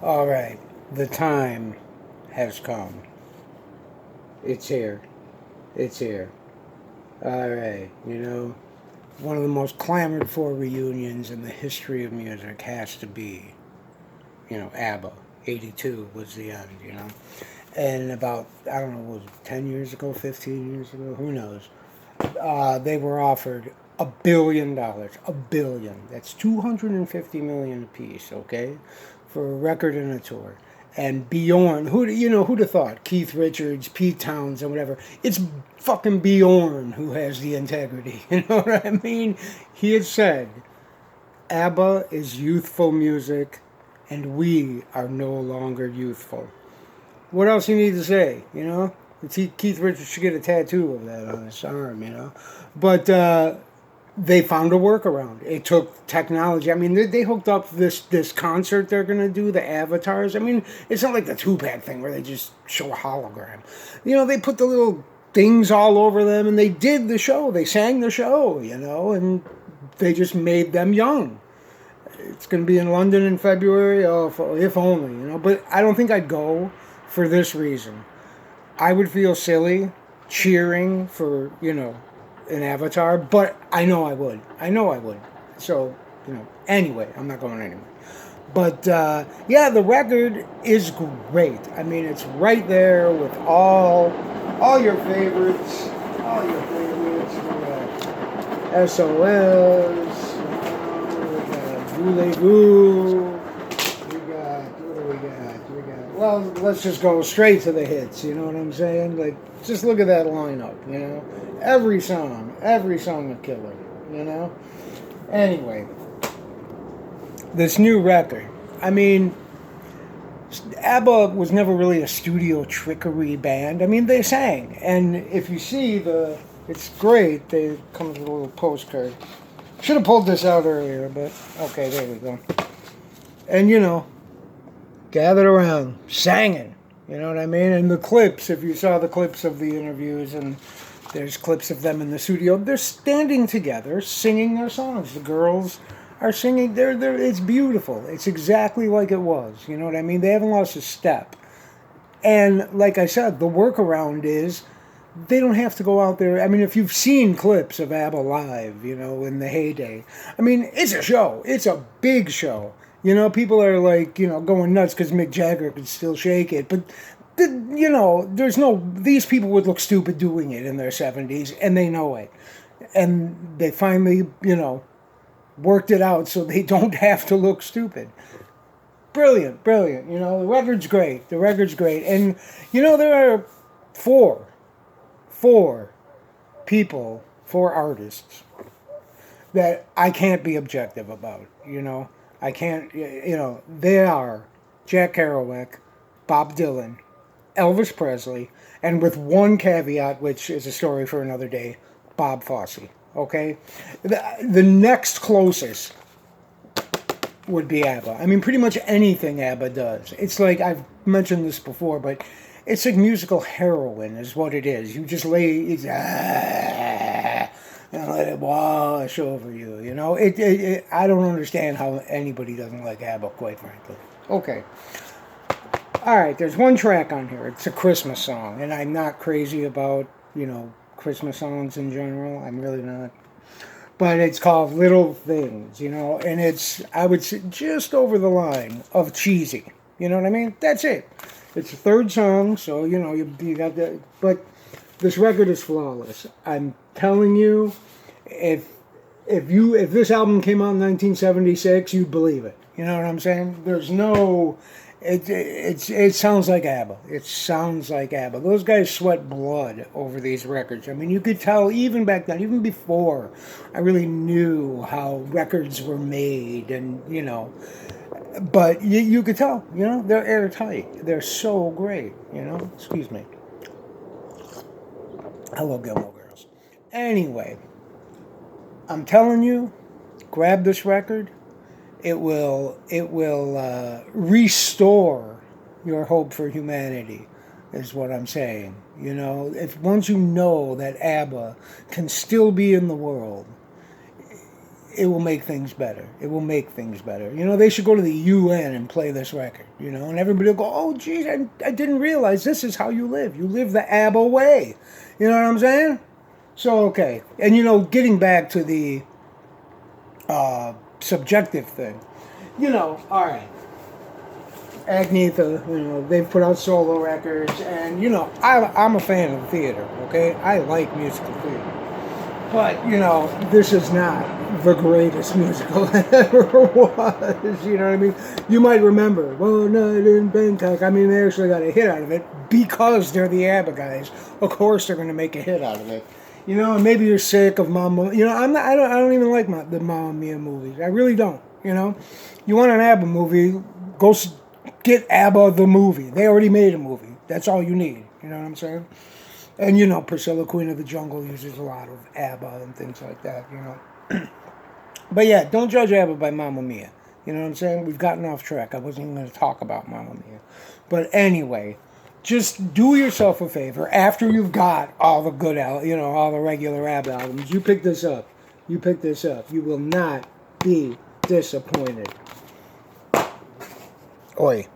All right, the time has come. It's here. It's here. All right, one of the most clamored for reunions in the history of music has to be, ABBA. 82 was the end, And about, I don't know, was it 10 years ago, 15 years ago, who knows? They were offered $1 billion. A billion. That's 250 million apiece, okay? For a record and a tour. And Bjorn, who'd have thought? Keith Richards, Pete Townsend, whatever. It's fucking Bjorn who has the integrity. You know what I mean? He had said, ABBA is youthful music, and we are no longer youthful. What else you need to say, Keith Richards should get a tattoo of that on his arm, But they found a workaround. It took technology. I mean, they hooked up this concert they're going to do, the avatars. I mean, it's not like the Tupac thing where they just show a hologram. They put the little things all over them, and they did the show. They sang the show, and they just made them young. It's going to be in London in February. Oh, if only, But I don't think I'd go for this reason. I would feel silly cheering for, an avatar, but I know I would. So, anyway, I'm not going anywhere. But, yeah, the record is great. I mean, it's right there with all your favorites. All your favorites. We got SOS. We got Voulez-Vous. Well, let's just go straight to the hits, you know what I'm saying? Like, just look at that lineup, Every song a killer, Anyway, this new record, I mean, ABBA was never really a studio trickery band. I mean, they sang, and if you see it's great. They come with a little postcard. Should have pulled this out earlier, but okay, there we go. And, gathered around, singing. You know what I mean? And the clips, if you saw the clips of the interviews, and there's clips of them in the studio, they're standing together, singing their songs. The girls are singing. It's beautiful. It's exactly like it was. You know what I mean? They haven't lost a step. And like I said, the workaround is they don't have to go out there. I mean, if you've seen clips of ABBA live, in the heyday, I mean, it's a show. It's a big show. People are like, going nuts because Mick Jagger could still shake it. But, these people would look stupid doing it in their 70s, and they know it. And they finally, worked it out so they don't have to look stupid. Brilliant. The record's great. And, there are four people, four artists that I can't be objective about, I can't, they are Jack Kerouac, Bob Dylan, Elvis Presley, and with one caveat, which is a story for another day, Bob Fosse. Okay? The next closest would be ABBA. I mean, pretty much anything ABBA does. It's like, I've mentioned this before, but it's like musical heroin is what it is. You just and let it wash over you, I don't understand how anybody doesn't like ABBA, quite frankly. Okay. All right, there's one track on here. It's a Christmas song, and I'm not crazy about, Christmas songs in general. I'm really not. But it's called Little Things, and it's, I would say, just over the line of cheesy. You know what I mean? That's it. It's the third song, so, you got that. But this record is flawless. I'm telling you, if this album came out in 1976, you'd believe it. You know what I'm saying? There's no, it sounds like ABBA. It sounds like ABBA. Those guys sweat blood over these records. I mean, you could tell even back then, even before I really knew how records were made, and but you could tell, they're airtight. They're so great, Excuse me. Hello, Gilmore Girls. Anyway, I'm telling you, grab this record. It will restore your hope for humanity, is what I'm saying. If once you know that ABBA can still be in the world, it will make things better. It will make things better. You know, they should go to the UN and play this record, you know, and everybody will go, oh, geez, I didn't realize this is how you live. You live the ABBA way. You know what I'm saying? So, okay. And, you know, getting back to the subjective thing, you know, all right. Agnetha, you know, they've put out solo records, and, you know, I'm a fan of theater, okay? I like musical theater. But, you know, this is not the greatest musical that ever was, you know what I mean? You might remember, One Night in Bangkok. I mean, they actually got a hit out of it because they're the ABBA guys. Of course they're going to make a hit out of it. You know, and maybe you're sick of Mamma. You know, I don't even like the Mamma Mia movies. I really don't, you know? You want an ABBA movie, go get ABBA the movie. They already made a movie. That's all you need, you know what I'm saying? And, you know, Priscilla, Queen of the Jungle, uses a lot of ABBA and things like that, you know. But, yeah, don't judge ABBA by Mamma Mia. You know what I'm saying? We've gotten off track. I wasn't even going to talk about Mamma Mia. But anyway, just do yourself a favor. After you've got all the good, you know, all the regular ABBA albums, you pick this up. You pick this up. You will not be disappointed. Oi.